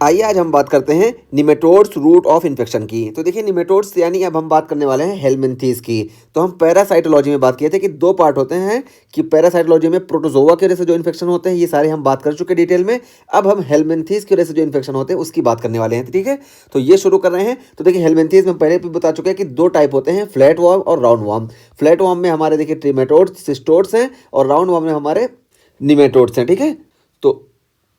आइए आज हम बात करते हैं निमेटोड्स रूट ऑफ इन्फेक्शन की। तो देखिए निमेटोड्स यानी अब हम बात करने वाले हैं हेलमिंथीज की। तो हम पैरासाइटोलॉजी में बात किए थे कि दो पार्ट होते हैं कि पैरासाइटोलॉजी में प्रोटोजोआ की वजह से जो इन्फेक्शन होते हैं ये सारे हम बात कर चुके हैं डिटेल में। अब हम हेलमिंथीज की वजह से जो इन्फेक्शन होते हैं उसकी बात करने वाले हैं, ठीक है। तो ये शुरू कर रहे हैं। तो देखिए हेलमिंथीज में पहले भी बता चुके हैं कि दो टाइप होते हैं, फ्लैट वॉर्म और राउंड वॉर्म। फ्लैट वॉर्म में हमारे देखिए ट्रिमेटोड्स सिस्टोड्स हैं और राउंड वॉर्म में हमारे निमेटोड्स हैं, ठीक है। तो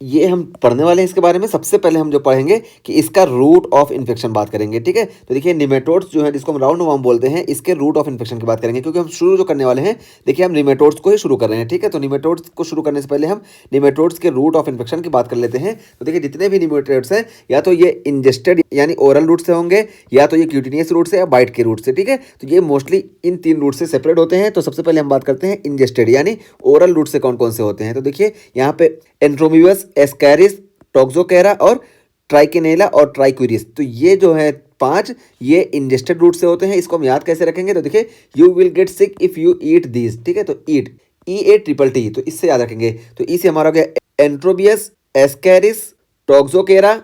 ये हम पढ़ने वाले हैं इसके बारे में। सबसे पहले हम जो पढ़ेंगे कि इसका रूट ऑफ इन्फेक्शन बात करेंगे, ठीक है। तो देखिए निमेटोड्स जो है जिसको हम राउंड वॉर्म बोलते हैं, इसके रूट ऑफ इन्फेक्शन की बात करेंगे क्योंकि हम शुरू जो करने वाले हैं, देखिए हम निमेटोड्स को ही शुरू कर रहे हैं, ठीक है। तो निमेटोड्स को शुरू करने से पहले हम निमेटोड्स के रूट ऑफ इन्फेक्शन की बात कर लेते हैं। तो देखिए जितने भी निमेटोड्स हैं या तो ये इंजेस्टेड यानी ओरल रूट से होंगे या तो ये क्यूटिनियस रूट से या बाइट के रूट से, ठीक है। तो ये मोस्टली इन तीन रूट से सेपरेट होते हैं। तो सबसे पहले हम बात करते हैं इंजेस्टेड यानी ओरल रूट से कौन कौन से होते हैं। तो देखिए यहाँ पे एंट्रोमीबस, एस्कैरिस, टॉक्सोकेरा और ट्राइकिनेला और ट्राइक्यूरिस, तो ये जो है पांच, ये इंजेस्टेड रूट से होते हैं। इसको हम याद कैसे रखेंगे, तो देखिए you will get sick if you eat these, ठीक है। तो ईट EATTT, तो इससे याद रखेंगे। तो ई से हमारा हो गया एंट्रोबियस, एस्कैरिस, टॉक्सोकेरा,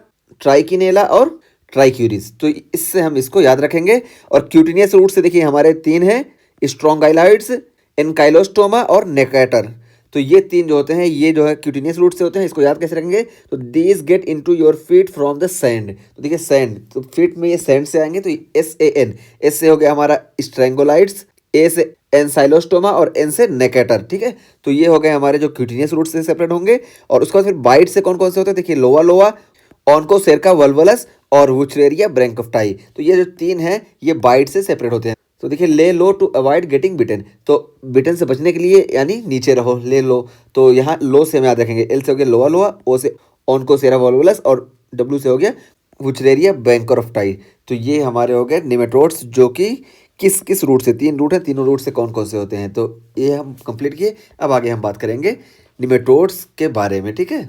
ट्राइकिनेला और ट्राइक्यूरिस, तो इससे हम इसको याद रखेंगे। और क्यूटिनियस रूट से देखिए हमारे तीन हैं, स्ट्रोंगाइलाइड्स, एनकाइलोस्टोमा और नेकेटर। तो ये तीन जो होते हैं ये जो है क्यूटिनियस रूट से होते हैं। इसको याद कैसे रखेंगे, तो these get into your feet from the sand. तो देखिए सैंड, तो फीट में ये सैंड से आएंगे। तो SAN, एस से हो गया हमारा स्ट्रेंगोलाइड्स, ए से एनसाइलोस्टोमा और एन से नेकेटर, ठीक है। तो ये हो गए हमारे जो क्यूटिनियस रूट से सेपरेट होंगे। और उसके बाद फिर बाइट से कौन कौन से होते हैं, देखिए लोआ लोआ, ऑनकोसेरका वल्वलस और वुचरेरिया ब्रैंकोफ्टाई। तो ये जो तीन हैं ये बाइट से सेपरेट होते हैं। तो देखिए ले लो टू अवॉइड गेटिंग बिटन, तो बिटन से बचने के लिए यानी नीचे रहो, ले लो। तो यहाँ लो से हम याद रखेंगे, एल से हो गया लोआ लोआ, ओ से ऑनकोसेरा वोल्वुलस और डब्ल्यू से हो गया वुचरेरिया ब्रैंकोफ्टाई। तो ये हमारे हो गए निमेटोड्स जो कि किस किस रूट से, तीन रूट है, तीनों रूट से कौन कौन से होते हैं। तो ये हम कंप्लीट किए। अब आगे हम बात करेंगे निमेटोड्स के बारे में, ठीक है।